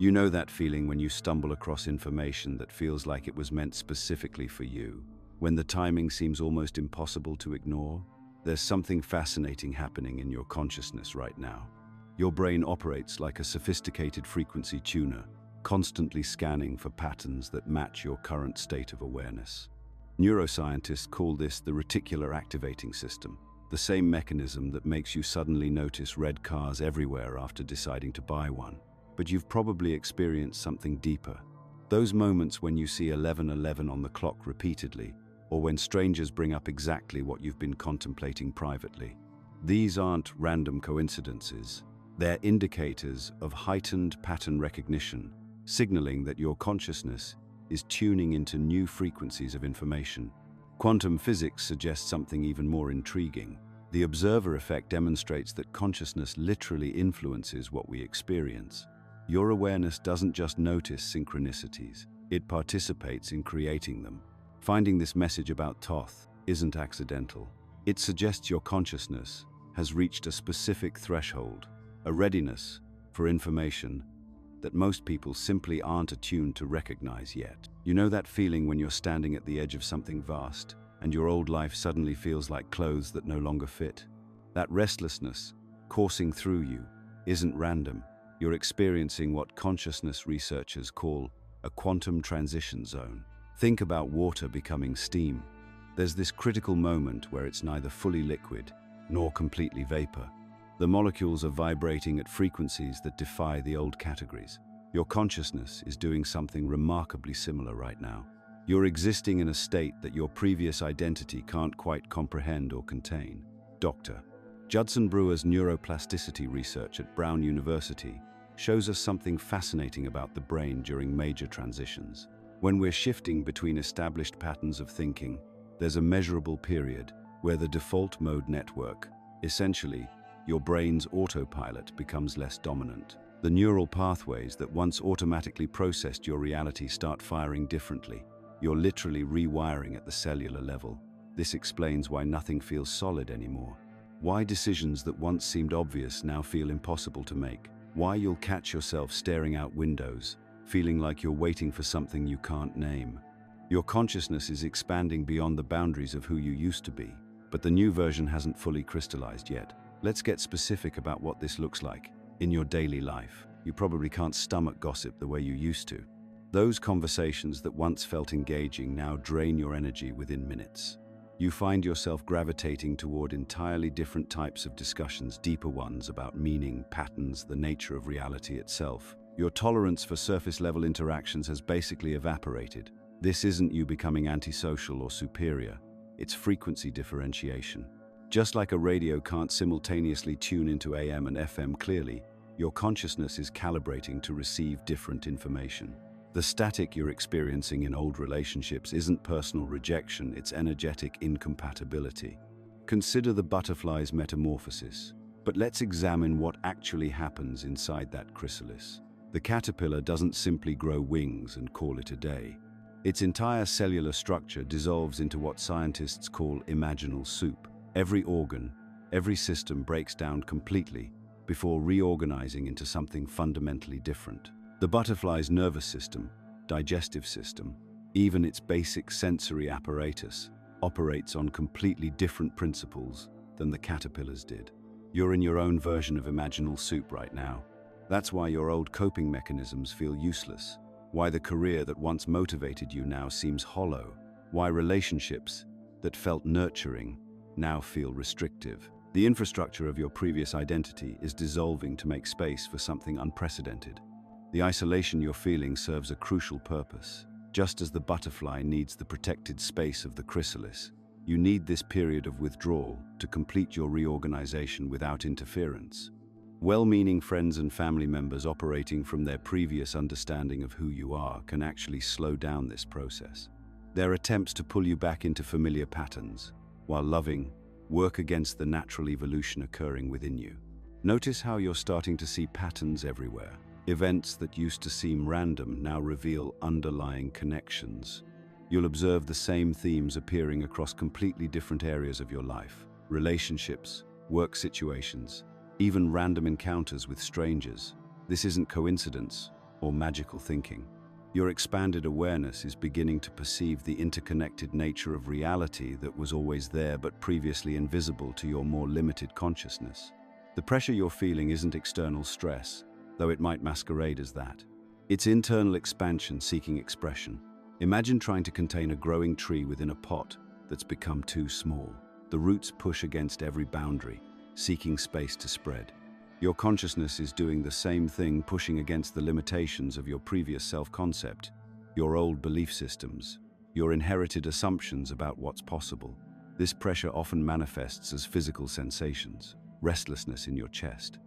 You know that feeling when you stumble across information that feels like it was meant specifically for you, when the timing seems almost impossible to ignore? There's something fascinating happening in your consciousness right now. Your brain operates like a sophisticated frequency tuner, constantly scanning for patterns that match your current state of awareness. Neuroscientists call this the reticular activating system, the same mechanism that makes you suddenly notice red cars everywhere after deciding to buy one. But you've probably experienced something deeper. Those moments when you see 11:11 on the clock repeatedly, or when strangers bring up exactly what you've been contemplating privately. These aren't random coincidences. They're indicators of heightened pattern recognition, signaling that your consciousness is tuning into new frequencies of information. Quantum physics suggests something even more intriguing. The observer effect demonstrates that consciousness literally influences what we experience. Your awareness doesn't just notice synchronicities, it participates in creating them. Finding this message about Thoth isn't accidental. It suggests your consciousness has reached a specific threshold, a readiness for information that most people simply aren't attuned to recognize yet. You know that feeling when you're standing at the edge of something vast, and your old life suddenly feels like clothes that no longer fit? That restlessness coursing through you isn't random. You're experiencing what consciousness researchers call a quantum transition zone. Think about water becoming steam. There's this critical moment where it's neither fully liquid nor completely vapor. The molecules are vibrating at frequencies that defy the old categories. Your consciousness is doing something remarkably similar right now. You're existing in a state that your previous identity can't quite comprehend or contain. Dr. Judson Brewer's neuroplasticity research at Brown University shows us something fascinating about the brain during major transitions. When we're shifting between established patterns of thinking, there's a measurable period where the default mode network, essentially your brain's autopilot, becomes less dominant. The neural pathways that once automatically processed your reality start firing differently. You're literally rewiring at the cellular level. This explains why nothing feels solid anymore. Why decisions that once seemed obvious now feel impossible to make. Why you'll catch yourself staring out windows, feeling like you're waiting for something you can't name. Your consciousness is expanding beyond the boundaries of who you used to be, but the new version hasn't fully crystallized yet. Let's get specific about what this looks like in your daily life. You probably can't stomach gossip the way you used to. Those conversations that once felt engaging now drain your energy within minutes. You find yourself gravitating toward entirely different types of discussions, deeper ones about meaning, patterns, the nature of reality itself. Your tolerance for surface-level interactions has basically evaporated. This isn't you becoming antisocial or superior. It's frequency differentiation. Just like a radio can't simultaneously tune into AM and FM clearly, your consciousness is calibrating to receive different information. The static you're experiencing in old relationships isn't personal rejection, it's energetic incompatibility. Consider the butterfly's metamorphosis. But let's examine what actually happens inside that chrysalis. The caterpillar doesn't simply grow wings and call it a day. Its entire cellular structure dissolves into what scientists call imaginal soup. Every organ, every system breaks down completely before reorganizing into something fundamentally different. The butterfly's nervous system, digestive system, even its basic sensory apparatus, operates on completely different principles than the caterpillar's did. You're in your own version of imaginal soup right now. That's why your old coping mechanisms feel useless, why the career that once motivated you now seems hollow, why relationships that felt nurturing now feel restrictive. The infrastructure of your previous identity is dissolving to make space for something unprecedented. The isolation you're feeling serves a crucial purpose. Just as the butterfly needs the protected space of the chrysalis, you need this period of withdrawal to complete your reorganization without interference. Well-meaning friends and family members operating from their previous understanding of who you are can actually slow down this process. Their attempts to pull you back into familiar patterns, while loving, work against the natural evolution occurring within you. Notice how you're starting to see patterns everywhere. Events that used to seem random now reveal underlying connections. You'll observe the same themes appearing across completely different areas of your life. Relationships, work situations, even random encounters with strangers. This isn't coincidence or magical thinking. Your expanded awareness is beginning to perceive the interconnected nature of reality that was always there but previously invisible to your more limited consciousness. The pressure you're feeling isn't external stress, though it might masquerade as that. It's internal expansion seeking expression. Imagine trying to contain a growing tree within a pot that's become too small. The roots push against every boundary, seeking space to spread. Your consciousness is doing the same thing, pushing against the limitations of your previous self-concept, your old belief systems, your inherited assumptions about what's possible. This pressure often manifests as physical sensations, restlessness in your chest,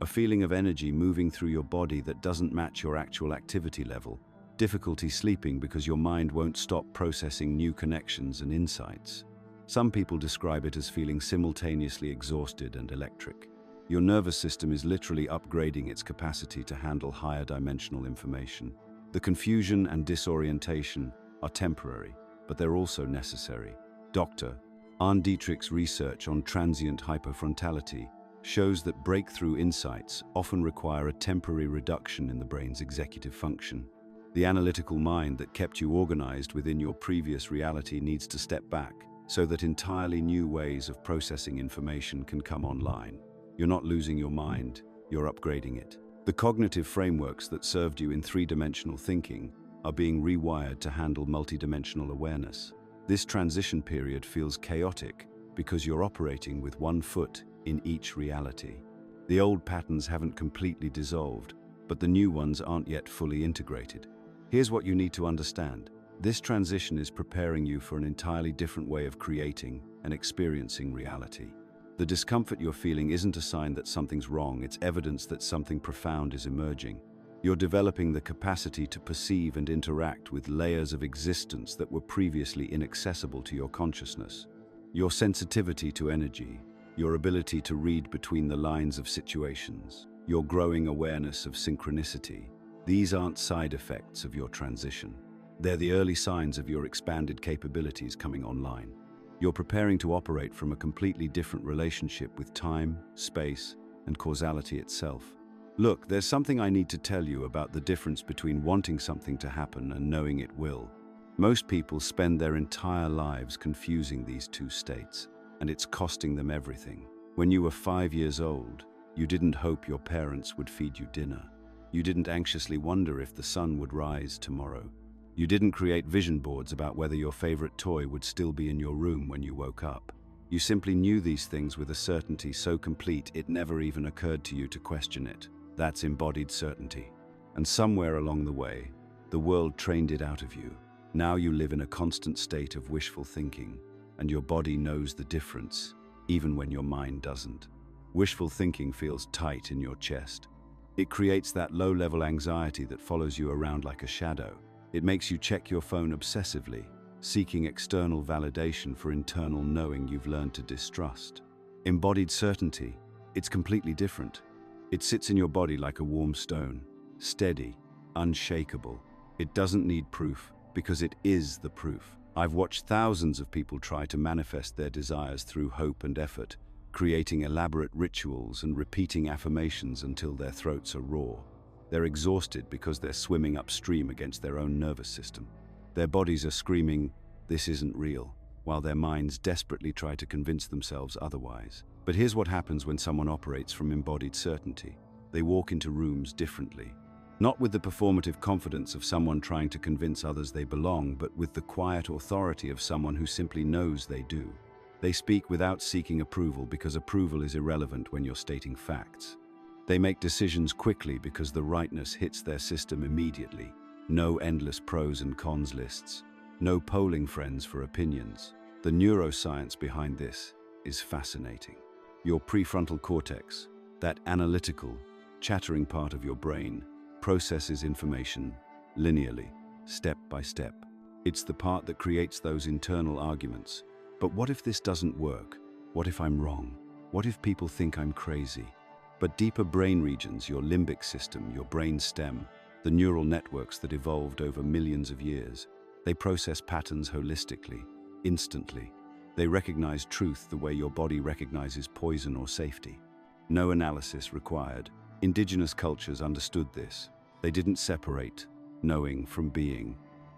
a feeling of energy moving through your body that doesn't match your actual activity level, difficulty sleeping because your mind won't stop processing new connections and insights. Some people describe it as feeling simultaneously exhausted and electric. Your nervous system is literally upgrading its capacity to handle higher dimensional information. The confusion and disorientation are temporary, but they're also necessary. Dr. Arne Dietrich's research on transient hypofrontality shows that breakthrough insights often require a temporary reduction in the brain's executive function. The analytical mind that kept you organized within your previous reality needs to step back so that entirely new ways of processing information can come online. You're not losing your mind, you're upgrading it. The cognitive frameworks that served you in three-dimensional thinking are being rewired to handle multidimensional awareness. This transition period feels chaotic because you're operating with one foot in each reality. The old patterns haven't completely dissolved, but the new ones aren't yet fully integrated. Here's what you need to understand. This transition is preparing you for an entirely different way of creating and experiencing reality. The discomfort you're feeling isn't a sign that something's wrong, it's evidence that something profound is emerging. You're developing the capacity to perceive and interact with layers of existence that were previously inaccessible to your consciousness. Your sensitivity to energy, your ability to read between the lines of situations, your growing awareness of synchronicity, these aren't side effects of your transition. They're the early signs of your expanded capabilities coming online. You're preparing to operate from a completely different relationship with time, space, and causality itself. Look, there's something I need to tell you about the difference between wanting something to happen and knowing it will. Most people spend their entire lives confusing these two states, and it's costing them everything. When you were 5 years old, you didn't hope your parents would feed you dinner. You didn't anxiously wonder if the sun would rise tomorrow. You didn't create vision boards about whether your favorite toy would still be in your room when you woke up. You simply knew these things with a certainty so complete it never even occurred to you to question it. That's embodied certainty. And somewhere along the way, the world trained it out of you. Now you live in a constant state of wishful thinking, and your body knows the difference, even when your mind doesn't. Wishful thinking feels tight in your chest. It creates that low-level anxiety that follows you around like a shadow. It makes you check your phone obsessively, seeking external validation for internal knowing you've learned to distrust. Embodied certainty, it's completely different. It sits in your body like a warm stone, steady, unshakable. It doesn't need proof, because it is the proof. I've watched thousands of people try to manifest their desires through hope and effort, creating elaborate rituals and repeating affirmations until their throats are raw. They're exhausted because they're swimming upstream against their own nervous system. Their bodies are screaming, "This isn't real," while their minds desperately try to convince themselves otherwise. But here's what happens when someone operates from embodied certainty. They walk into rooms differently. Not with the performative confidence of someone trying to convince others they belong, but with the quiet authority of someone who simply knows they do. They speak without seeking approval because approval is irrelevant when you're stating facts. They make decisions quickly because the rightness hits their system immediately. No endless pros and cons lists. No polling friends for opinions. The neuroscience behind this is fascinating. Your prefrontal cortex, that analytical, chattering part of your brain, processes information linearly, step by step. It's the part that creates those internal arguments. But what if this doesn't work? What if I'm wrong? What if people think I'm crazy? But deeper brain regions, your limbic system, your brain stem, the neural networks that evolved over millions of years, they process patterns holistically, instantly. They recognize truth the way your body recognizes poison or safety. No analysis required. Indigenous cultures understood this. They didn't separate knowing from being.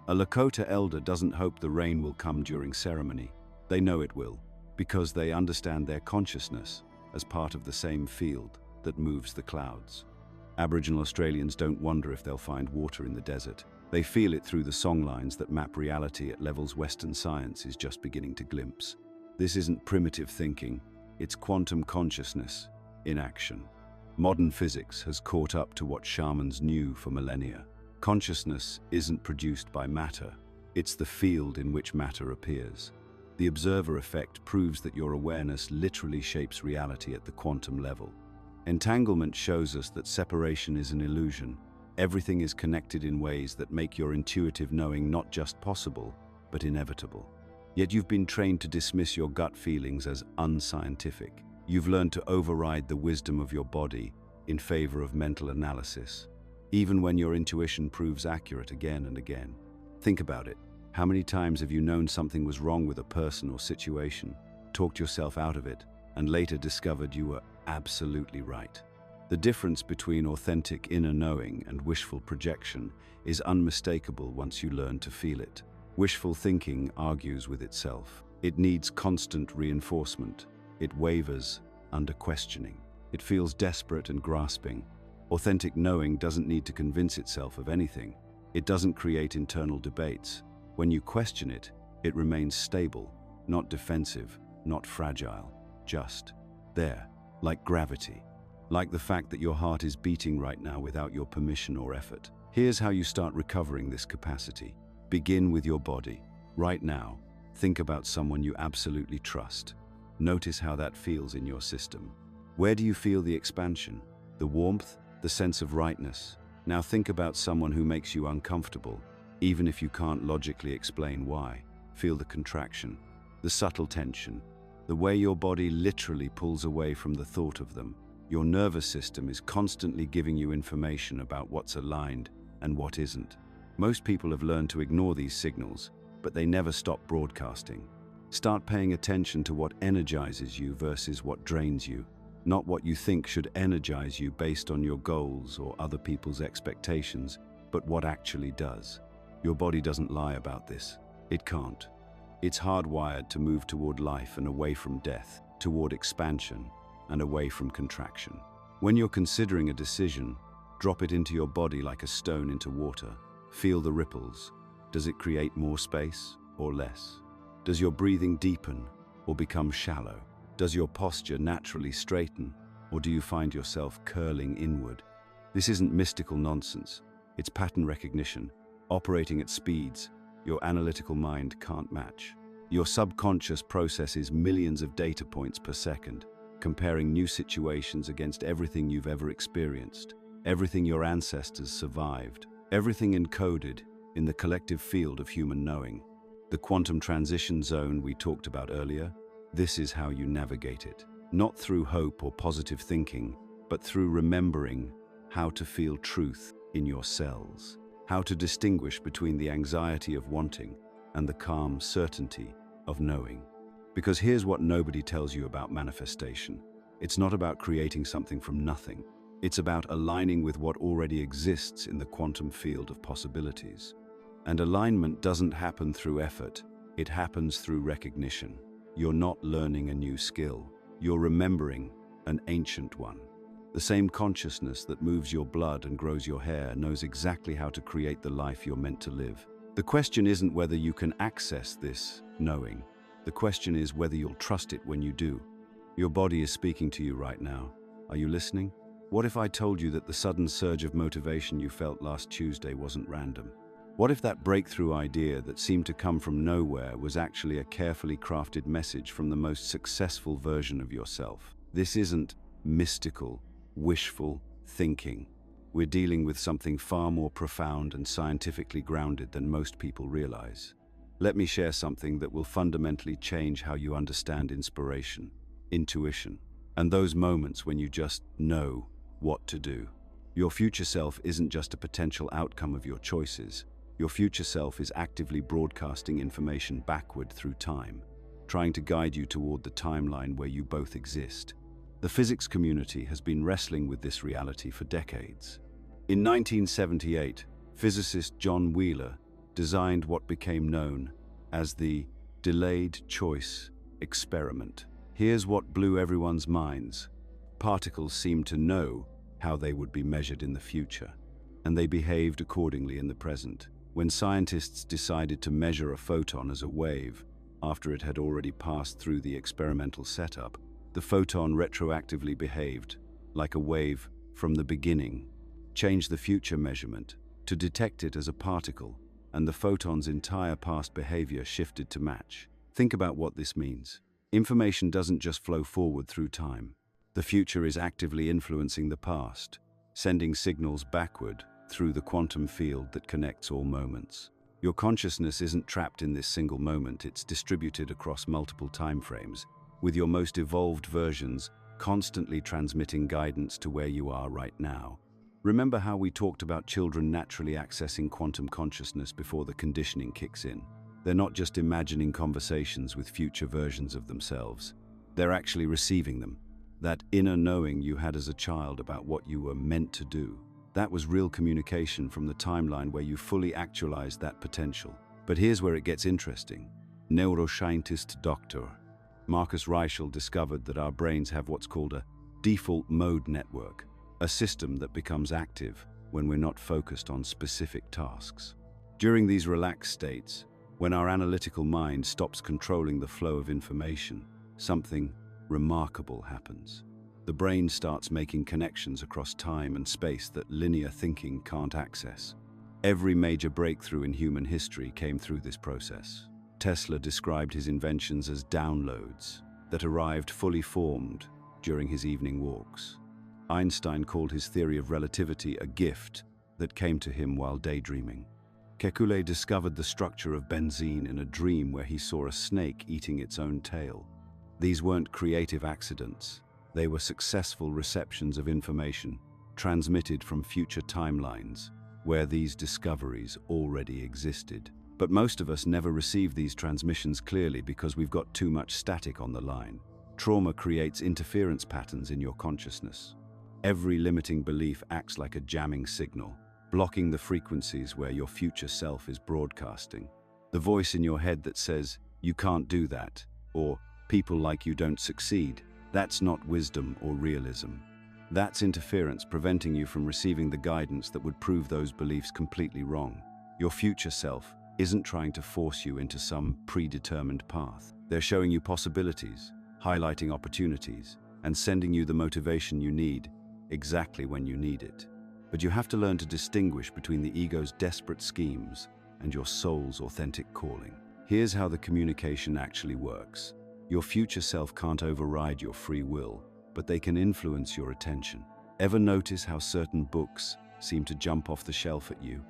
A Lakota elder doesn't hope the rain will come during ceremony. They know it will, because they understand their consciousness as part of the same field that moves the clouds. Aboriginal Australians don't wonder if they'll find water in the desert. They feel it through the songlines that map reality at levels Western science is just beginning to glimpse. This isn't primitive thinking, it's quantum consciousness in action. Modern physics has caught up to what shamans knew for millennia. Consciousness isn't produced by matter, it's the field in which matter appears. The observer effect proves that your awareness literally shapes reality at the quantum level. Entanglement shows us that separation is an illusion. Everything is connected in ways that make your intuitive knowing not just possible, but inevitable. Yet you've been trained to dismiss your gut feelings as unscientific. You've learned to override the wisdom of your body in favor of mental analysis, even when your intuition proves accurate again and again. Think about it. How many times have you known something was wrong with a person or situation, talked yourself out of it, and later discovered you were absolutely right? The difference between authentic inner knowing and wishful projection is unmistakable once you learn to feel it. Wishful thinking argues with itself. It needs constant reinforcement. It wavers under questioning. It feels desperate and grasping. Authentic knowing doesn't need to convince itself of anything. It doesn't create internal debates. When you question it, it remains stable, not defensive, not fragile, just there, like gravity. Like the fact that your heart is beating right now without your permission or effort. Here's how you start recovering this capacity. Begin with your body. Right now, think about someone you absolutely trust. Notice how that feels in your system. Where do you feel the expansion? The warmth? The sense of rightness? Now think about someone who makes you uncomfortable, even if you can't logically explain why. Feel the contraction, the subtle tension, the way your body literally pulls away from the thought of them. Your nervous system is constantly giving you information about what's aligned and what isn't. Most people have learned to ignore these signals, but they never stop broadcasting. Start paying attention to what energizes you versus what drains you, not what you think should energize you based on your goals or other people's expectations, but what actually does. Your body doesn't lie about this. It can't. It's hardwired to move toward life and away from death, toward expansion and away from contraction. When you're considering a decision, drop it into your body like a stone into water. Feel the ripples. Does it create more space or less? Does your breathing deepen or become shallow? Does your posture naturally straighten, or do you find yourself curling inward? This isn't mystical nonsense. It's pattern recognition, operating at speeds your analytical mind can't match. Your subconscious processes millions of data points per second, comparing new situations against everything you've ever experienced, everything your ancestors survived, everything encoded in the collective field of human knowing. The quantum transition zone we talked about earlier, this is how you navigate it. Not through hope or positive thinking, but through remembering how to feel truth in your cells, how to distinguish between the anxiety of wanting and the calm certainty of knowing. Because here's what nobody tells you about manifestation. It's not about creating something from nothing. It's about aligning with what already exists in the quantum field of possibilities. And alignment doesn't happen through effort. It happens through recognition. You're not learning a new skill. You're remembering an ancient one. The same consciousness that moves your blood and grows your hair knows exactly how to create the life you're meant to live. The question isn't whether you can access this knowing. The question is whether you'll trust it when you do. Your body is speaking to you right now. Are you listening? What if I told you that the sudden surge of motivation you felt last Tuesday wasn't random? What if that breakthrough idea that seemed to come from nowhere was actually a carefully crafted message from the most successful version of yourself? This isn't mystical, wishful thinking. We're dealing with something far more profound and scientifically grounded than most people realize. Let me share something that will fundamentally change how you understand inspiration, intuition, and those moments when you just know what to do. Your future self isn't just a potential outcome of your choices. Your future self is actively broadcasting information backward through time, trying to guide you toward the timeline where you both exist. The physics community has been wrestling with this reality for decades. In 1978, physicist John Wheeler designed what became known as the delayed choice experiment. Here's what blew everyone's minds. Particles seemed to know how they would be measured in the future, and they behaved accordingly in the present. When scientists decided to measure a photon as a wave after it had already passed through the experimental setup, the photon retroactively behaved like a wave from the beginning. Change the future measurement to detect it as a particle, and the photon's entire past behavior shifted to match. Think about what this means. Information doesn't just flow forward through time. The future is actively influencing the past, sending signals backward through the quantum field that connects all moments. Your consciousness isn't trapped in this single moment, it's distributed across multiple timeframes, with your most evolved versions constantly transmitting guidance to where you are right now. Remember how we talked about children naturally accessing quantum consciousness before the conditioning kicks in? They're not just imagining conversations with future versions of themselves. They're actually receiving them. That inner knowing you had as a child about what you were meant to do. That was real communication from the timeline where you fully actualized that potential. But here's where it gets interesting. Neuroscientist Dr. Marcus Reichel discovered that our brains have what's called a default mode network, a system that becomes active when we're not focused on specific tasks. During these relaxed states, when our analytical mind stops controlling the flow of information, something remarkable happens. The brain starts making connections across time and space that linear thinking can't access. Every major breakthrough in human history came through this process. Tesla described his inventions as downloads that arrived fully formed during his evening walks. Einstein called his theory of relativity a gift that came to him while daydreaming. Kekulé discovered the structure of benzene in a dream where he saw a snake eating its own tail. These weren't creative accidents. They were successful receptions of information transmitted from future timelines where these discoveries already existed. But most of us never receive these transmissions clearly because we've got too much static on the line. Trauma creates interference patterns in your consciousness. Every limiting belief acts like a jamming signal, blocking the frequencies where your future self is broadcasting. The voice in your head that says, "You can't do that," or "people like you don't succeed," that's not wisdom or realism. That's interference preventing you from receiving the guidance that would prove those beliefs completely wrong. Your future self isn't trying to force you into some predetermined path. They're showing you possibilities, highlighting opportunities, and sending you the motivation you need exactly when you need it. But you have to learn to distinguish between the ego's desperate schemes and your soul's authentic calling. Here's how the communication actually works. Your future self can't override your free will, but they can influence your attention. Ever notice how certain books seem to jump off the shelf at you?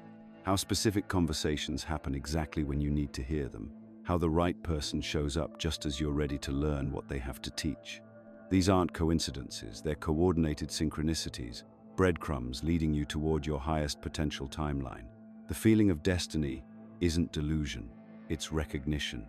How specific conversations happen exactly when you need to hear them? How the right person shows up just as you're ready to learn what they have to teach? These aren't coincidences, they're coordinated synchronicities, breadcrumbs leading you toward your highest potential timeline. The feeling of destiny isn't delusion, it's recognition.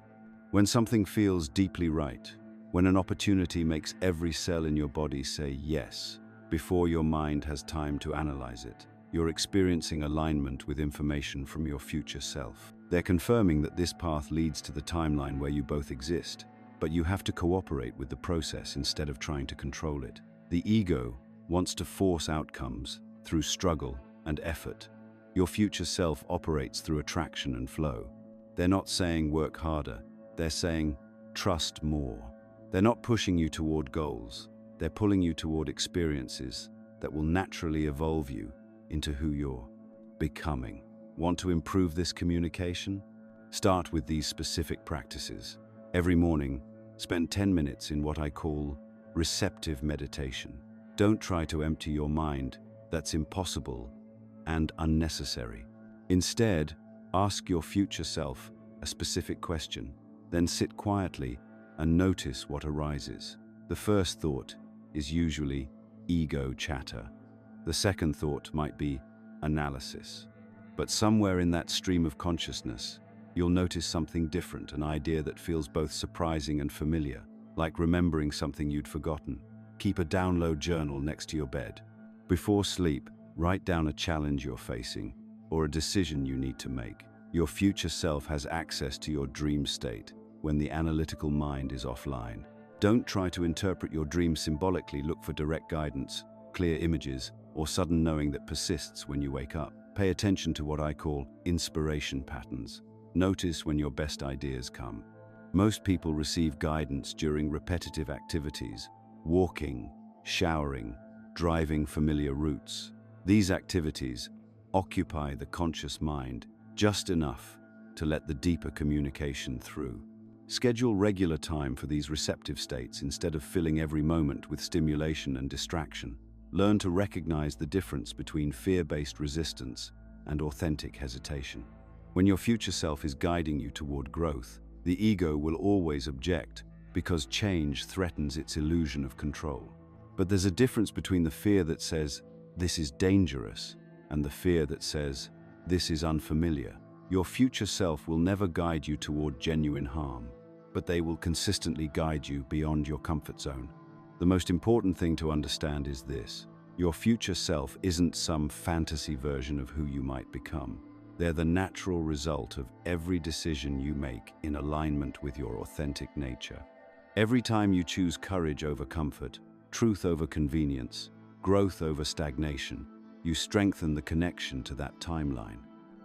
When something feels deeply right, when an opportunity makes every cell in your body say yes, before your mind has time to analyze it, you're experiencing alignment with information from your future self. They're confirming that this path leads to the timeline where you both exist, but you have to cooperate with the process instead of trying to control it. The ego wants to force outcomes through struggle and effort. Your future self operates through attraction and flow. They're not saying work harder, they're saying trust more. They're not pushing you toward goals, they're pulling you toward experiences that will naturally evolve you into who you're becoming. Want to improve this communication? Start with these specific practices. Every morning, spend 10 minutes in what I call receptive meditation. Don't try to empty your mind, that's impossible and unnecessary. Instead, ask your future self a specific question, then sit quietly and notice what arises. The first thought is usually ego chatter. The second thought might be analysis. But somewhere in that stream of consciousness, you'll notice something different, an idea that feels both surprising and familiar, like remembering something you'd forgotten. Keep a download journal next to your bed. Before sleep, Write down a challenge you're facing or a decision you need to make. Your future self has access to your dream state when the analytical mind is offline. Don't try to interpret your dream symbolically. Look for direct guidance, clear images, or sudden knowing that persists when you wake up. Pay attention to what I call inspiration patterns. Notice when your best ideas come. Most people receive guidance during repetitive activities: walking, showering, driving familiar routes. These activities occupy the conscious mind just enough to let the deeper communication through. Schedule regular time for these receptive states instead of filling every moment with stimulation and distraction. Learn to recognize the difference between fear-based resistance and authentic hesitation. When your future self is guiding you toward growth, the ego will always object because change threatens its illusion of control. But there's a difference between the fear that says, "This is dangerous," and the fear that says, "This is unfamiliar." Your future self will never guide you toward genuine harm, but they will consistently guide you beyond your comfort zone. The most important thing to understand is this: your future self isn't some fantasy version of who you might become. They're the natural result of every decision you make in alignment with your authentic nature. Every time you choose courage over comfort, truth over convenience, growth over stagnation, you strengthen the connection to that timeline.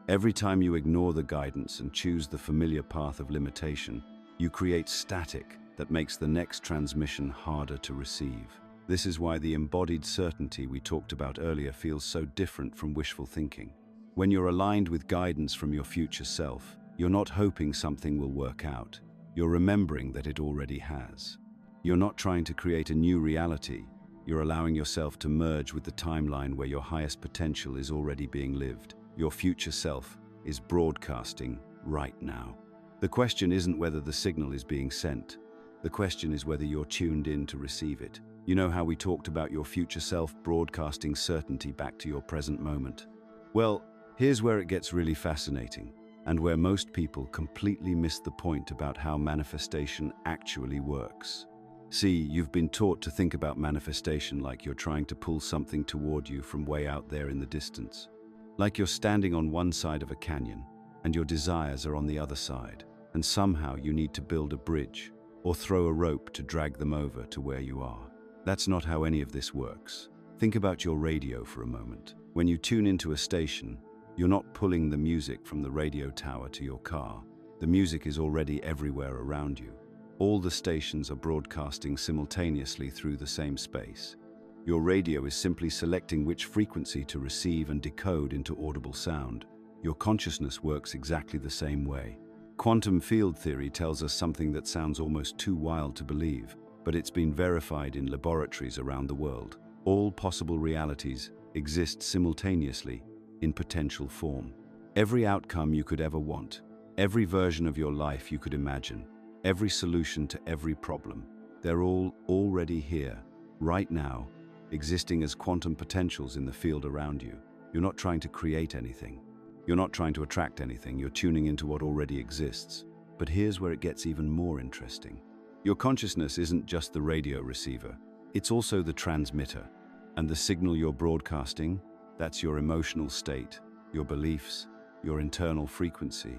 Every time you ignore the guidance and choose the familiar path of limitation, you create static that makes the next transmission harder to receive. This is why the embodied certainty we talked about earlier feels so different from wishful thinking. When you're aligned with guidance from your future self, you're not hoping something will work out. You're remembering that it already has. You're not trying to create a new reality. You're allowing yourself to merge with the timeline where your highest potential is already being lived. Your future self is broadcasting right now. The question isn't whether the signal is being sent. The question is whether you're tuned in to receive it. You know how we talked about your future self broadcasting certainty back to your present moment? Well, here's where it gets really fascinating, and where most people completely miss the point about how manifestation actually works. See, you've been taught to think about manifestation like you're trying to pull something toward you from way out there in the distance. Like you're standing on one side of a canyon, and your desires are on the other side, and somehow you need to build a bridge, or throw a rope to drag them over to where you are. That's not how any of this works. Think about your radio for a moment. When you tune into a station, you're not pulling the music from the radio tower to your car. The music is already everywhere around you. All the stations are broadcasting simultaneously through the same space. Your radio is simply selecting which frequency to receive and decode into audible sound. Your consciousness works exactly the same way. Quantum field theory tells us something that sounds almost too wild to believe, but it's been verified in laboratories around the world. All possible realities exist simultaneously in potential form. Every outcome you could ever want, every version of your life you could imagine, every solution to every problem, they're all already here, right now, existing as quantum potentials in the field around you. You're not trying to create anything. You're not trying to attract anything. You're tuning into what already exists. But here's where it gets even more interesting. Your consciousness isn't just the radio receiver. It's also the transmitter. And the signal you're broadcasting, that's your emotional state, your beliefs, your internal frequency.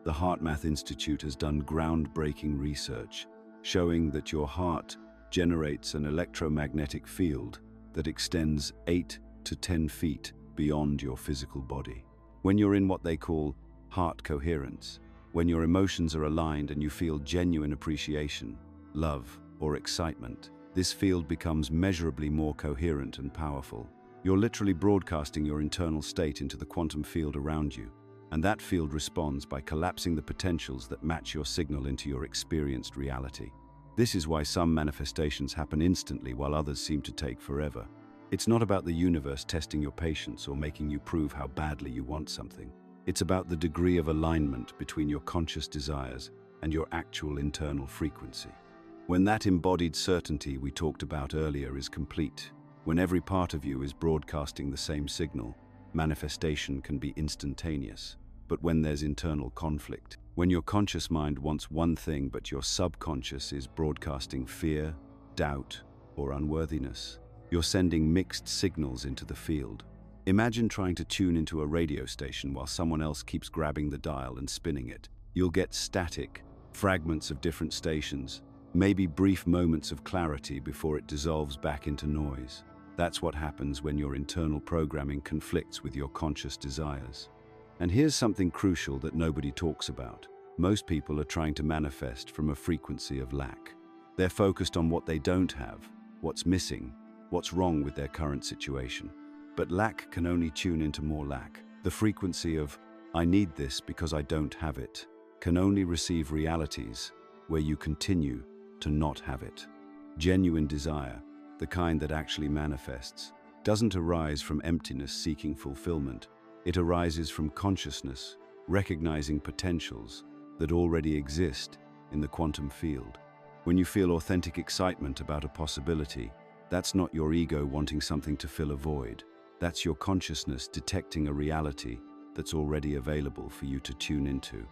The HeartMath Institute has done groundbreaking research showing that your heart generates an electromagnetic field that extends 8 to 10 feet beyond your physical body. When you're in what they call heart coherence, when your emotions are aligned and you feel genuine appreciation, love, or excitement, this field becomes measurably more coherent and powerful. You're literally broadcasting your internal state into the quantum field around you, and that field responds by collapsing the potentials that match your signal into your experienced reality. This is why some manifestations happen instantly while others seem to take forever. It's not about the universe testing your patience or making you prove how badly you want something. It's about the degree of alignment between your conscious desires and your actual internal frequency. When that embodied certainty we talked about earlier is complete, when every part of you is broadcasting the same signal, manifestation can be instantaneous. But when there's internal conflict, when your conscious mind wants one thing but your subconscious is broadcasting fear, doubt, or unworthiness, you're sending mixed signals into the field. Imagine trying to tune into a radio station while someone else keeps grabbing the dial and spinning it. You'll get static, fragments of different stations, maybe brief moments of clarity before it dissolves back into noise. That's what happens when your internal programming conflicts with your conscious desires. And here's something crucial that nobody talks about. Most people are trying to manifest from a frequency of lack. They're focused on what they don't have, what's missing, what's wrong with their current situation. But lack can only tune into more lack. The frequency of, "I need this because I don't have it," can only receive realities where you continue to not have it. Genuine desire, the kind that actually manifests, doesn't arise from emptiness seeking fulfillment. It arises from consciousness, recognizing potentials that already exist in the quantum field. When you feel authentic excitement about a possibility, that's not your ego wanting something to fill a void. That's your consciousness detecting a reality that's already available for you to tune into.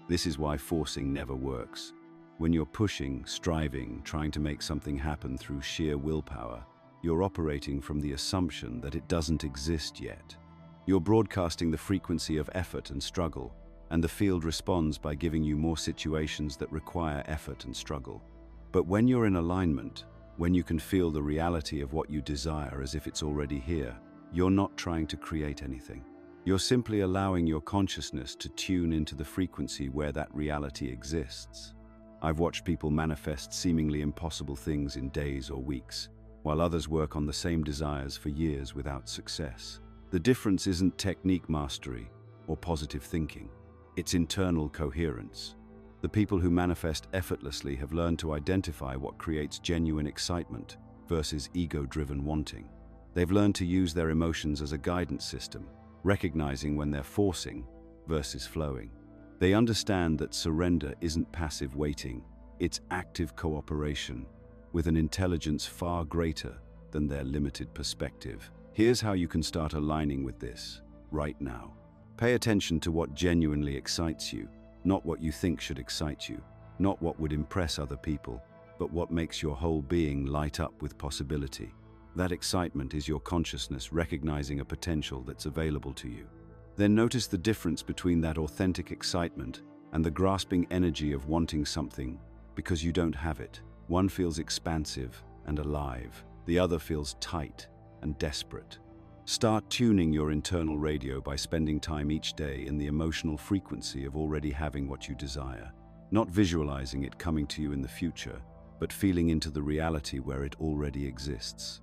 This is why forcing never works. When you're pushing, striving, trying to make something happen through sheer willpower, you're operating from the assumption that it doesn't exist yet. You're broadcasting the frequency of effort and struggle, and the field responds by giving you more situations that require effort and struggle. But when you're in alignment, when you can feel the reality of what you desire as if it's already here, you're not trying to create anything. You're simply allowing your consciousness to tune into the frequency where that reality exists. I've watched people manifest seemingly impossible things in days or weeks, while others work on the same desires for years without success. The difference isn't technique mastery or positive thinking. It's internal coherence. The people who manifest effortlessly have learned to identify what creates genuine excitement versus ego-driven wanting. They've learned to use their emotions as a guidance system, recognizing when they're forcing versus flowing. They understand that surrender isn't passive waiting, it's active cooperation with an intelligence far greater than their limited perspective. Here's how you can start aligning with this right now. Pay attention to what genuinely excites you, not what you think should excite you, not what would impress other people, but what makes your whole being light up with possibility. That excitement is your consciousness recognizing a potential that's available to you. Then notice the difference between that authentic excitement and the grasping energy of wanting something because you don't have it. One feels expansive and alive, the other feels tight and desperate. Start tuning your internal radio by spending time each day in the emotional frequency of already having what you desire. Not visualizing it coming to you in the future, but feeling into the reality where it already exists.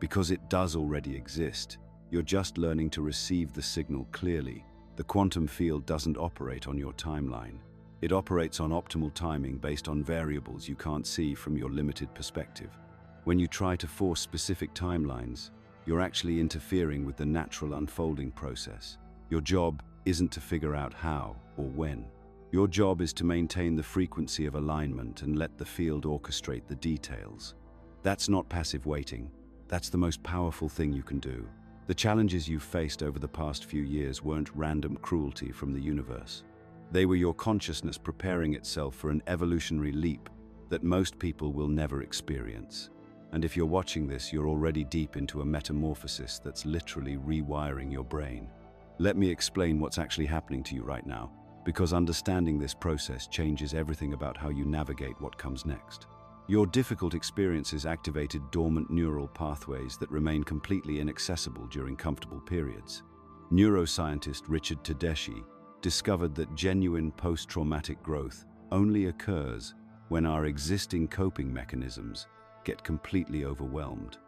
Because it does already exist, you're just learning to receive the signal clearly. The quantum field doesn't operate on your timeline. It operates on optimal timing based on variables you can't see from your limited perspective. When you try to force specific timelines, you're actually interfering with the natural unfolding process. Your job isn't to figure out how or when. Your job is to maintain the frequency of alignment and let the field orchestrate the details. That's not passive waiting. That's the most powerful thing you can do. The challenges you've faced over the past few years weren't random cruelty from the universe. They were your consciousness preparing itself for an evolutionary leap that most people will never experience. And if you're watching this, you're already deep into a metamorphosis that's literally rewiring your brain. Let me explain what's actually happening to you right now, because understanding this process changes everything about how you navigate what comes next. Your difficult experiences activated dormant neural pathways that remain completely inaccessible during comfortable periods. Neuroscientist Richard Tedeschi discovered that genuine post-traumatic growth only occurs when our existing coping mechanisms get completely overwhelmed.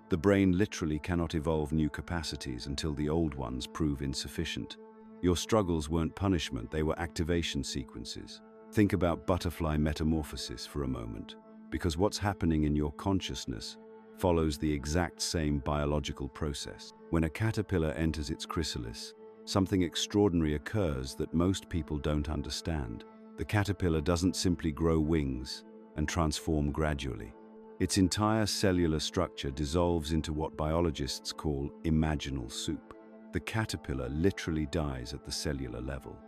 The brain literally cannot evolve new capacities until the old ones prove insufficient. Your struggles weren't punishment, they were activation sequences. Think about butterfly metamorphosis for a moment, because what's happening in your consciousness follows the exact same biological process. When a caterpillar enters its chrysalis, something extraordinary occurs that most people don't understand. The caterpillar doesn't simply grow wings and transform gradually. Its entire cellular structure dissolves into what biologists call imaginal soup. The caterpillar literally dies at the cellular level.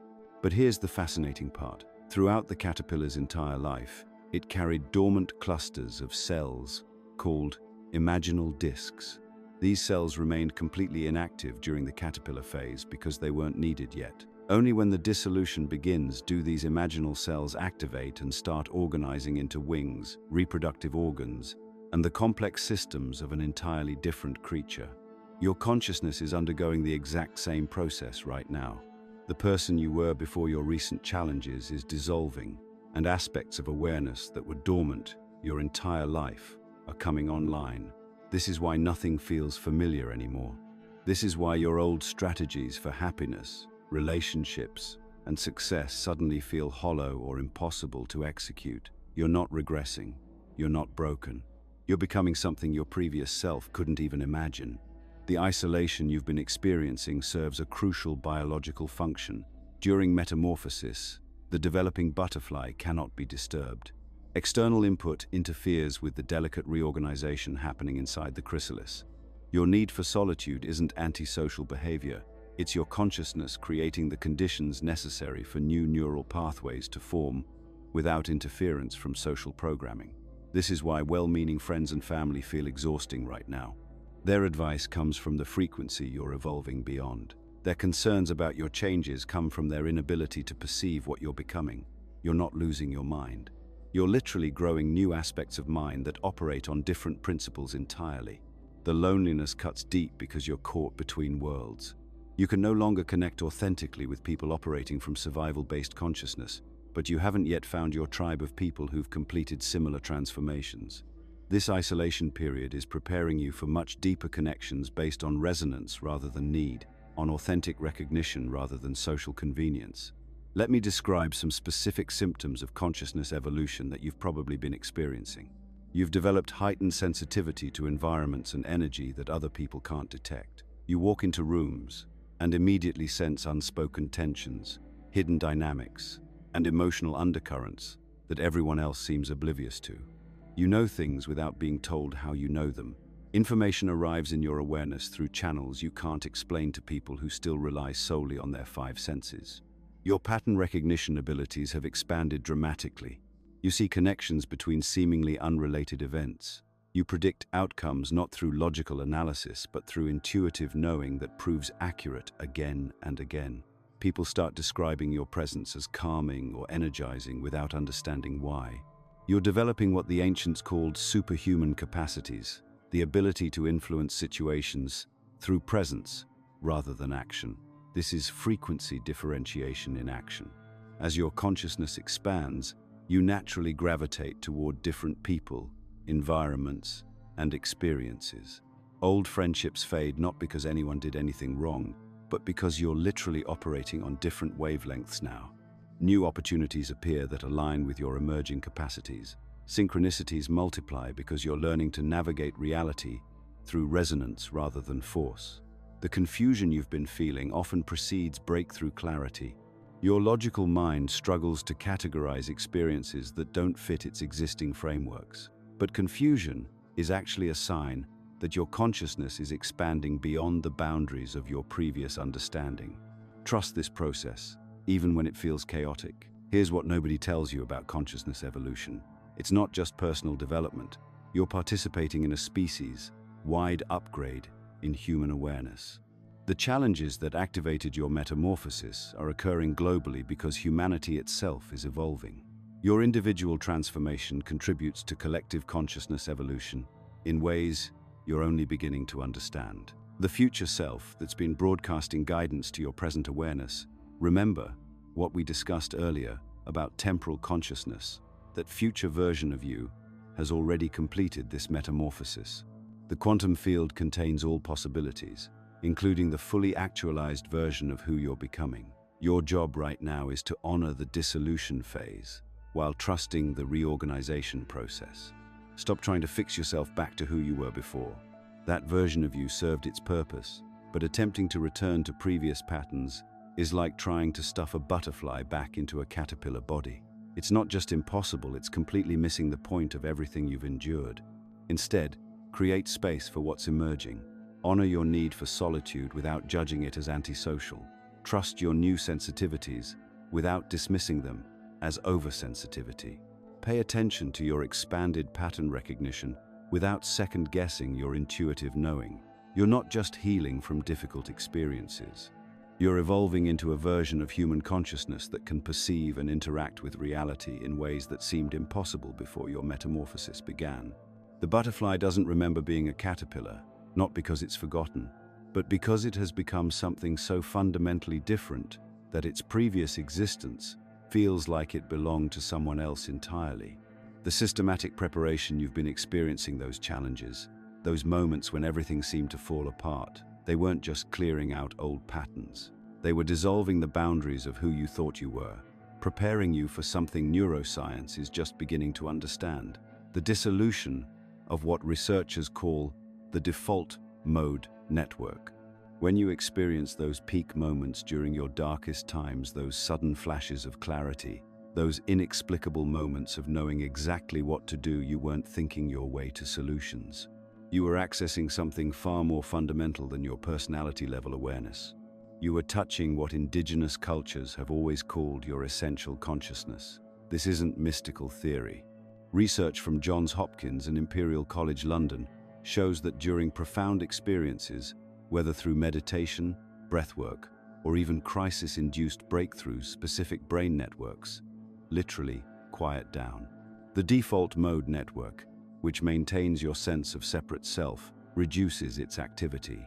But here's the fascinating part. Throughout the caterpillar's entire life, it carried dormant clusters of cells called imaginal discs. These cells remained completely inactive during the caterpillar phase because they weren't needed yet. Only when the dissolution begins do these imaginal cells activate and start organizing into wings, reproductive organs, and the complex systems of an entirely different creature. Your consciousness is undergoing the exact same process right now. The person you were before your recent challenges is dissolving, and aspects of awareness that were dormant your entire life are coming online. This is why nothing feels familiar anymore. This is why your old strategies for happiness, relationships, and success suddenly feel hollow or impossible to execute. You're not regressing. You're not broken. You're becoming something your previous self couldn't even imagine. The isolation you've been experiencing serves a crucial biological function. During metamorphosis, the developing butterfly cannot be disturbed. External input interferes with the delicate reorganization happening inside the chrysalis. Your need for solitude isn't antisocial behavior. It's your consciousness creating the conditions necessary for new neural pathways to form without interference from social programming. This is why well-meaning friends and family feel exhausting right now. Their advice comes from the frequency you're evolving beyond. Their concerns about your changes come from their inability to perceive what you're becoming. You're not losing your mind. You're literally growing new aspects of mind that operate on different principles entirely. The loneliness cuts deep because you're caught between worlds. You can no longer connect authentically with people operating from survival-based consciousness, but you haven't yet found your tribe of people who've completed similar transformations. This isolation period is preparing you for much deeper connections based on resonance rather than need, on authentic recognition rather than social convenience. Let me describe some specific symptoms of consciousness evolution that you've probably been experiencing. You've developed heightened sensitivity to environments and energy that other people can't detect. You walk into rooms and immediately sense unspoken tensions, hidden dynamics, and emotional undercurrents that everyone else seems oblivious to. You know things without being told how you know them. Information arrives in your awareness through channels you can't explain to people who still rely solely on their five senses. Your pattern recognition abilities have expanded dramatically. You see connections between seemingly unrelated events. You predict outcomes not through logical analysis, but through intuitive knowing that proves accurate again and again. People start describing your presence as calming or energizing without understanding why. You're developing what the ancients called superhuman capacities, the ability to influence situations through presence rather than action. This is frequency differentiation in action. As your consciousness expands, you naturally gravitate toward different people, environments, and experiences. Old friendships fade not because anyone did anything wrong, but because you're literally operating on different wavelengths now. New opportunities appear that align with your emerging capacities. Synchronicities multiply because you're learning to navigate reality through resonance rather than force. The confusion you've been feeling often precedes breakthrough clarity. Your logical mind struggles to categorize experiences that don't fit its existing frameworks. But confusion is actually a sign that your consciousness is expanding beyond the boundaries of your previous understanding. Trust this process, even when it feels chaotic. Here's what nobody tells you about consciousness evolution. It's not just personal development. You're participating in a species-wide upgrade in human awareness. The challenges that activated your metamorphosis are occurring globally because humanity itself is evolving. Your individual transformation contributes to collective consciousness evolution in ways you're only beginning to understand. The future self that's been broadcasting guidance to your present awareness. Remember what we discussed earlier about temporal consciousness. That future version of you has already completed this metamorphosis. The quantum field contains all possibilities, including the fully actualized version of who you're becoming. Your job right now is to honor the dissolution phase while trusting the reorganization process. Stop trying to fix yourself back to who you were before. That version of you served its purpose, but attempting to return to previous patterns is like trying to stuff a butterfly back into a caterpillar body. It's not just impossible, it's completely missing the point of everything you've endured. Instead, create space for what's emerging. Honor your need for solitude without judging it as antisocial. Trust your new sensitivities without dismissing them as oversensitivity. Pay attention to your expanded pattern recognition without second-guessing your intuitive knowing. You're not just healing from difficult experiences. You're evolving into a version of human consciousness that can perceive and interact with reality in ways that seemed impossible before your metamorphosis began. The butterfly doesn't remember being a caterpillar, not because it's forgotten, but because it has become something so fundamentally different that its previous existence feels like it belonged to someone else entirely. The systematic preparation you've been experiencing, those challenges, those moments when everything seemed to fall apart, they weren't just clearing out old patterns. They were dissolving the boundaries of who you thought you were, preparing you for something neuroscience is just beginning to understand: the dissolution of what researchers call the default mode network. When you experience those peak moments during your darkest times, those sudden flashes of clarity, those inexplicable moments of knowing exactly what to do, you weren't thinking your way to solutions. You were accessing something far more fundamental than your personality-level awareness. You were touching what indigenous cultures have always called your essential consciousness. This isn't mystical theory. Research from Johns Hopkins and Imperial College London shows that during profound experiences, whether through meditation, breathwork, or even crisis-induced breakthroughs, specific brain networks literally quiet down. The default mode network, which maintains your sense of separate self, reduces its activity.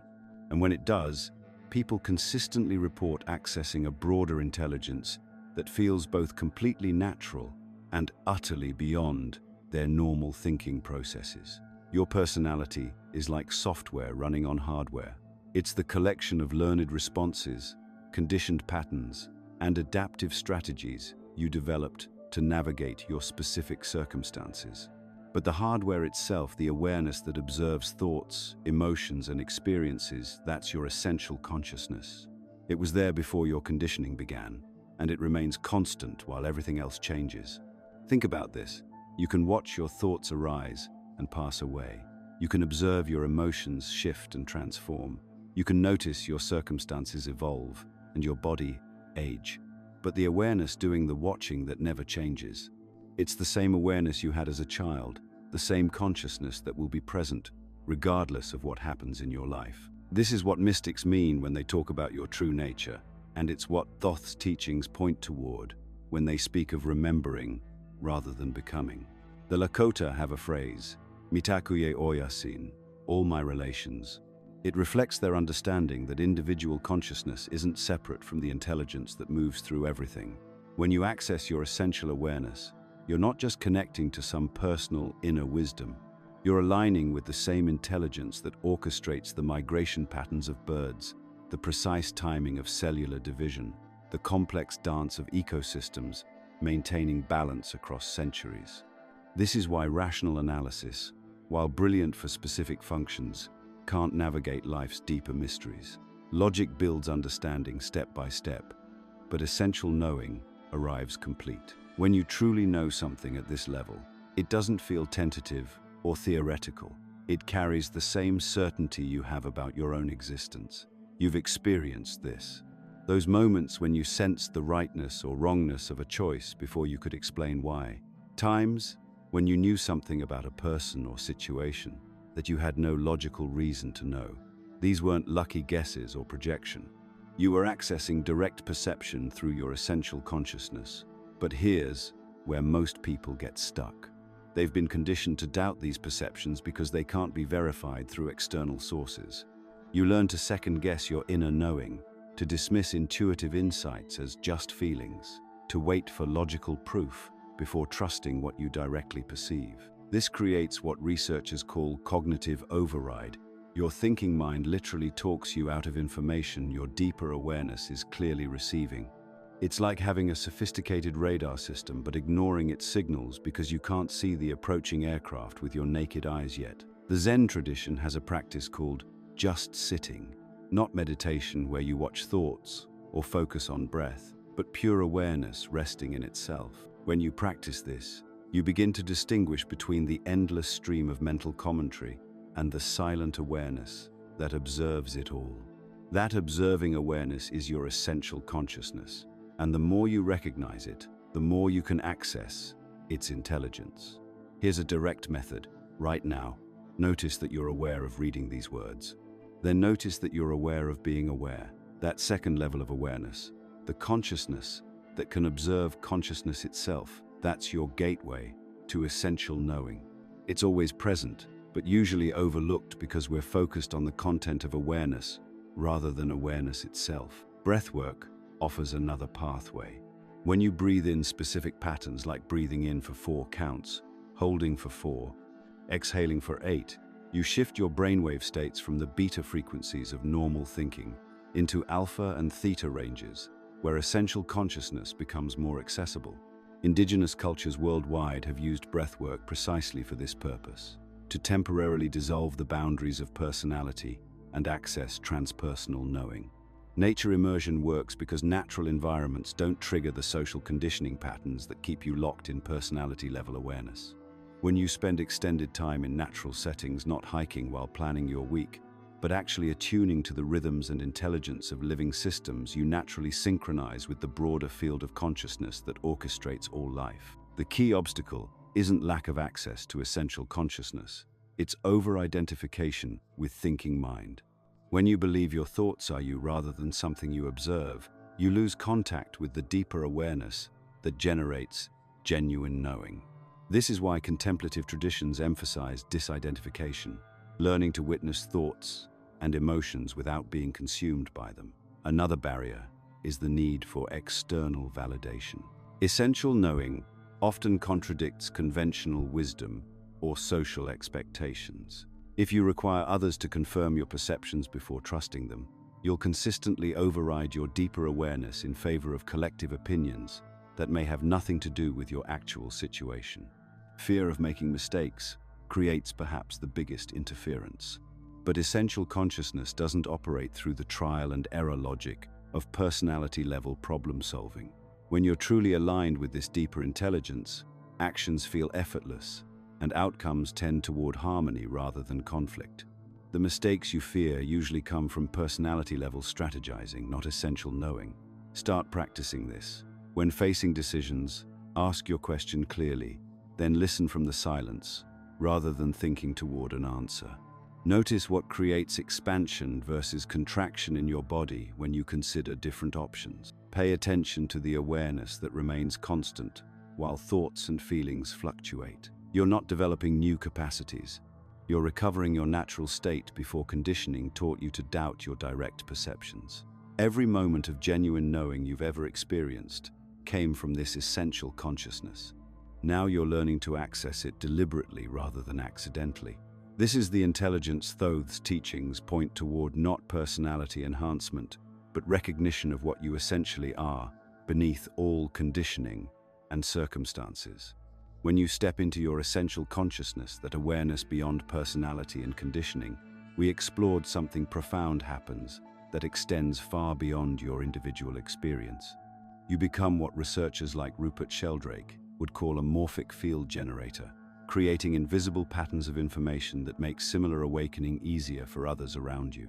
And when it does, people consistently report accessing a broader intelligence that feels both completely natural and utterly beyond their normal thinking processes. Your personality is like software running on hardware. It's the collection of learned responses, conditioned patterns, and adaptive strategies you developed to navigate your specific circumstances. But the hardware itself, the awareness that observes thoughts, emotions, and experiences, that's your essential consciousness. It was there before your conditioning began, and it remains constant while everything else changes. Think about this. You can watch your thoughts arise and pass away. You can observe your emotions shift and transform. You can notice your circumstances evolve and your body age. But the awareness doing the watching that never changes. It's the same awareness you had as a child, the same consciousness that will be present regardless of what happens in your life. This is what mystics mean when they talk about your true nature, and it's what Thoth's teachings point toward when they speak of remembering rather than becoming. The Lakota have a phrase, mitakuye oyasin, all my relations. It reflects their understanding that individual consciousness isn't separate from the intelligence that moves through everything. When you access your essential awareness, you're not just connecting to some personal inner wisdom. You're aligning with the same intelligence that orchestrates the migration patterns of birds, the precise timing of cellular division, the complex dance of ecosystems, maintaining balance across centuries. This is why rational analysis, while brilliant for specific functions, can't navigate life's deeper mysteries. Logic builds understanding step by step, but essential knowing arrives complete. When you truly know something at this level, it doesn't feel tentative or theoretical. It carries the same certainty you have about your own existence. You've experienced this. Those moments when you sensed the rightness or wrongness of a choice before you could explain why. Times when you knew something about a person or situation that you had no logical reason to know. These weren't lucky guesses or projection. You were accessing direct perception through your essential consciousness. But here's where most people get stuck. They've been conditioned to doubt these perceptions because they can't be verified through external sources. You learn to second-guess your inner knowing, to dismiss intuitive insights as just feelings, to wait for logical proof before trusting what you directly perceive. This creates what researchers call cognitive override. Your thinking mind literally talks you out of information your deeper awareness is clearly receiving. It's like having a sophisticated radar system but ignoring its signals because you can't see the approaching aircraft with your naked eyes yet. The Zen tradition has a practice called just sitting, not meditation where you watch thoughts or focus on breath, but pure awareness resting in itself. When you practice this, you begin to distinguish between the endless stream of mental commentary and the silent awareness that observes it all. That observing awareness is your essential consciousness. And the more you recognize it, the more you can access its intelligence. Here's a direct method. Right now, notice that you're aware of reading these words. Then notice that you're aware of being aware. That second level of awareness, the consciousness that can observe consciousness itself, that's your gateway to essential knowing. It's always present, but usually overlooked because we're focused on the content of awareness rather than awareness itself. Breathwork offers another pathway. When you breathe in specific patterns like breathing in for 4 counts, holding for 4, exhaling for 8, you shift your brainwave states from the beta frequencies of normal thinking into alpha and theta ranges, where essential consciousness becomes more accessible. Indigenous cultures worldwide have used breathwork precisely for this purpose, to temporarily dissolve the boundaries of personality and access transpersonal knowing. Nature immersion works because natural environments don't trigger the social conditioning patterns that keep you locked in personality-level awareness. When you spend extended time in natural settings, not hiking while planning your week, but actually attuning to the rhythms and intelligence of living systems, you naturally synchronize with the broader field of consciousness that orchestrates all life. The key obstacle isn't lack of access to essential consciousness, it's over-identification with thinking mind. When you believe your thoughts are you rather than something you observe, you lose contact with the deeper awareness that generates genuine knowing. This is why contemplative traditions emphasize disidentification, learning to witness thoughts and emotions without being consumed by them. Another barrier is the need for external validation. Essential knowing often contradicts conventional wisdom or social expectations. If you require others to confirm your perceptions before trusting them, you'll consistently override your deeper awareness in favor of collective opinions that may have nothing to do with your actual situation. Fear of making mistakes creates perhaps the biggest interference. But essential consciousness doesn't operate through the trial and error logic of personality-level problem solving. When you're truly aligned with this deeper intelligence, actions feel effortless, and outcomes tend toward harmony rather than conflict. The mistakes you fear usually come from personality-level strategizing, not essential knowing. Start practicing this. When facing decisions, ask your question clearly, then listen from the silence, rather than thinking toward an answer. Notice what creates expansion versus contraction in your body when you consider different options. Pay attention to the awareness that remains constant while thoughts and feelings fluctuate. You're not developing new capacities. You're recovering your natural state before conditioning taught you to doubt your direct perceptions. Every moment of genuine knowing you've ever experienced came from this essential consciousness. Now you're learning to access it deliberately rather than accidentally. This is the intelligence Thoth's teachings point toward, not personality enhancement, but recognition of what you essentially are beneath all conditioning and circumstances. When you step into your essential consciousness, that awareness beyond personality and conditioning, we explored something profound happens that extends far beyond your individual experience. You become what researchers like Rupert Sheldrake would call a morphic field generator, creating invisible patterns of information that make similar awakening easier for others around you.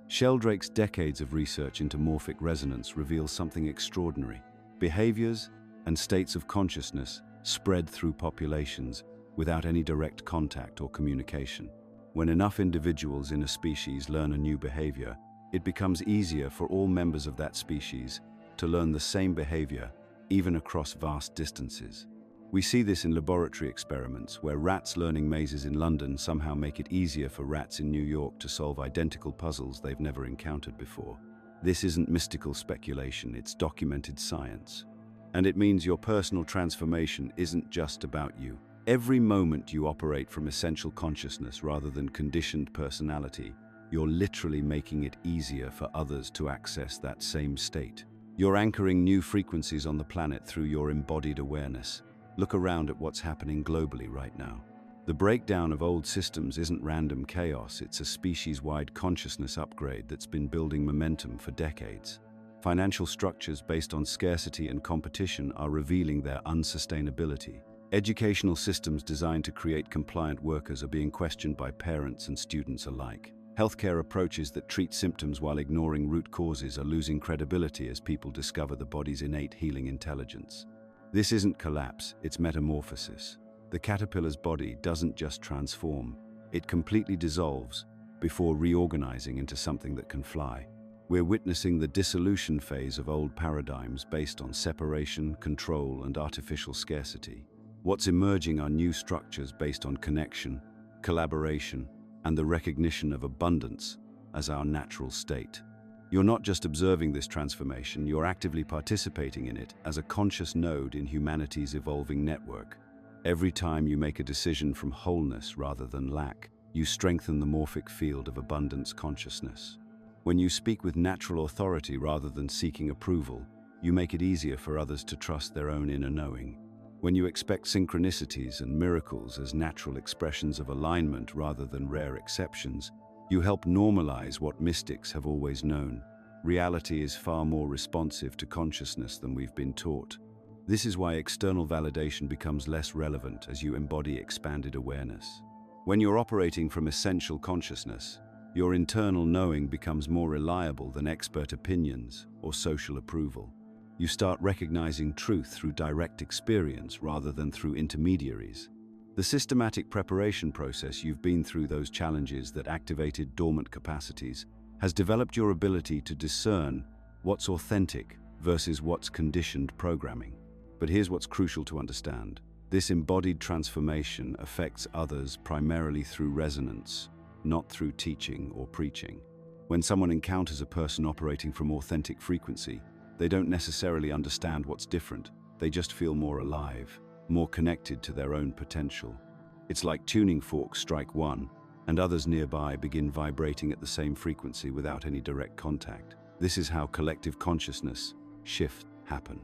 Sheldrake's decades of research into morphic resonance reveals something extraordinary. Behaviors and states of consciousness spread through populations without any direct contact or communication. When enough individuals in a species learn a new behavior, it becomes easier for all members of that species to learn the same behavior, even across vast distances. We see this in laboratory experiments where rats learning mazes in London somehow make it easier for rats in New York to solve identical puzzles they've never encountered before. This isn't mystical speculation, it's documented science. And it means your personal transformation isn't just about you. Every moment you operate from essential consciousness rather than conditioned personality, you're literally making it easier for others to access that same state. You're anchoring new frequencies on the planet through your embodied awareness. Look around at what's happening globally right now. The breakdown of old systems isn't random chaos, it's a species-wide consciousness upgrade that's been building momentum for decades. Financial structures based on scarcity and competition are revealing their unsustainability. Educational systems designed to create compliant workers are being questioned by parents and students alike. Healthcare approaches that treat symptoms while ignoring root causes are losing credibility as people discover the body's innate healing intelligence. This isn't collapse, it's metamorphosis. The caterpillar's body doesn't just transform, it completely dissolves, before reorganizing into something that can fly. We're witnessing the dissolution phase of old paradigms based on separation, control, and artificial scarcity. What's emerging are new structures based on connection, collaboration, and the recognition of abundance as our natural state. You're not just observing this transformation, you're actively participating in it as a conscious node in humanity's evolving network. Every time you make a decision from wholeness rather than lack, you strengthen the morphic field of abundance consciousness. When you speak with natural authority rather than seeking approval, you make it easier for others to trust their own inner knowing. When you expect synchronicities and miracles as natural expressions of alignment rather than rare exceptions, you help normalize what mystics have always known. Reality is far more responsive to consciousness than we've been taught. This is why external validation becomes less relevant as you embody expanded awareness. When you're operating from essential consciousness, your internal knowing becomes more reliable than expert opinions or social approval. You start recognizing truth through direct experience rather than through intermediaries. The systematic preparation process you've been through, those challenges that activated dormant capacities, has developed your ability to discern what's authentic versus what's conditioned programming. But here's what's crucial to understand. This embodied transformation affects others primarily through resonance, not through teaching or preaching. When someone encounters a person operating from authentic frequency, they don't necessarily understand what's different. They just feel more alive, more connected to their own potential. It's like tuning forks strike one, and others nearby begin vibrating at the same frequency without any direct contact. This is how collective consciousness shifts happen.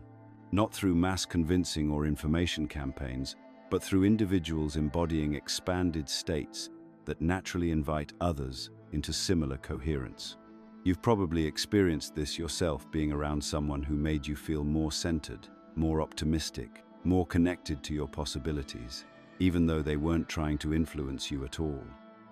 Not through mass convincing or information campaigns, but through individuals embodying expanded states that naturally invite others into similar coherence. You've probably experienced this yourself, being around someone who made you feel more centered, more optimistic, more connected to your possibilities, even though they weren't trying to influence you at all.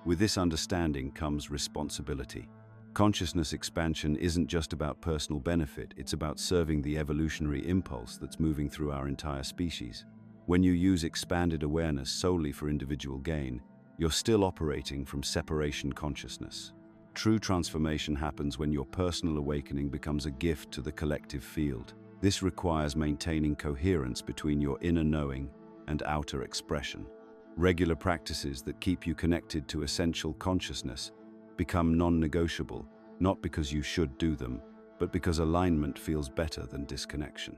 With this understanding comes responsibility. Consciousness expansion isn't just about personal benefit, it's about serving the evolutionary impulse that's moving through our entire species. When you use expanded awareness solely for individual gain, you're still operating from separation consciousness. True transformation happens when your personal awakening becomes a gift to the collective field. This requires maintaining coherence between your inner knowing and outer expression. Regular practices that keep you connected to essential consciousness become non-negotiable, not because you should do them, but because alignment feels better than disconnection.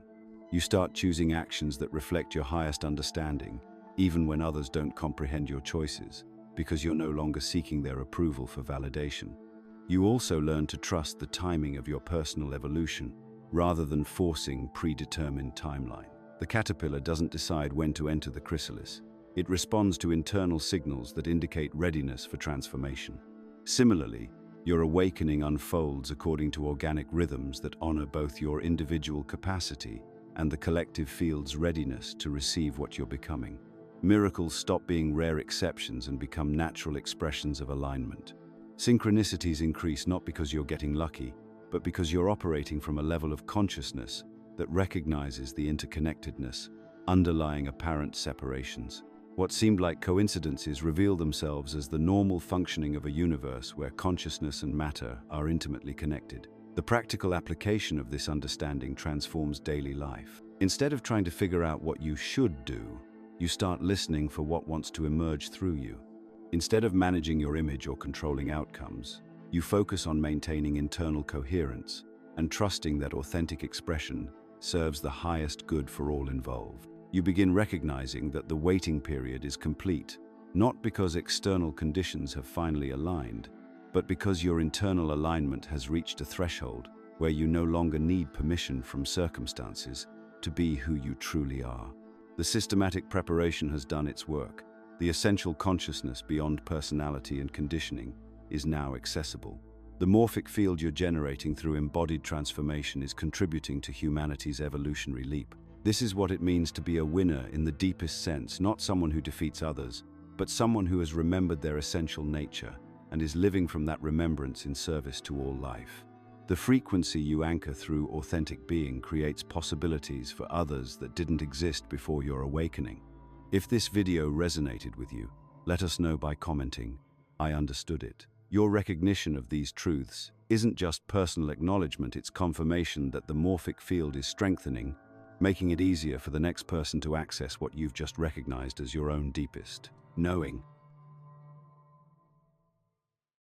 You start choosing actions that reflect your highest understanding, even when others don't comprehend your choices, because you're no longer seeking their approval for validation. You also learn to trust the timing of your personal evolution, rather than forcing predetermined timeline. The caterpillar doesn't decide when to enter the chrysalis. It responds to internal signals that indicate readiness for transformation. Similarly, your awakening unfolds according to organic rhythms that honor both your individual capacity and the collective field's readiness to receive what you're becoming. Miracles stop being rare exceptions and become natural expressions of alignment. Synchronicities increase not because you're getting lucky, but because you're operating from a level of consciousness that recognizes the interconnectedness underlying apparent separations. What seemed like coincidences reveal themselves as the normal functioning of a universe where consciousness and matter are intimately connected. The practical application of this understanding transforms daily life. Instead of trying to figure out what you should do, you start listening for what wants to emerge through you. Instead of managing your image or controlling outcomes, you focus on maintaining internal coherence and trusting that authentic expression serves the highest good for all involved. You begin recognizing that the waiting period is complete, not because external conditions have finally aligned, but because your internal alignment has reached a threshold where you no longer need permission from circumstances to be who you truly are. The systematic preparation has done its work. The essential consciousness beyond personality and conditioning is now accessible. The morphic field you're generating through embodied transformation is contributing to humanity's evolutionary leap. This is what it means to be a winner in the deepest sense, not someone who defeats others, but someone who has remembered their essential nature and is living from that remembrance in service to all life. The frequency you anchor through authentic being creates possibilities for others that didn't exist before your awakening. If this video resonated with you, let us know by commenting, "I understood it." Your recognition of these truths isn't just personal acknowledgement, it's confirmation that the morphic field is strengthening, making it easier for the next person to access what you've just recognized as your own deepest knowing.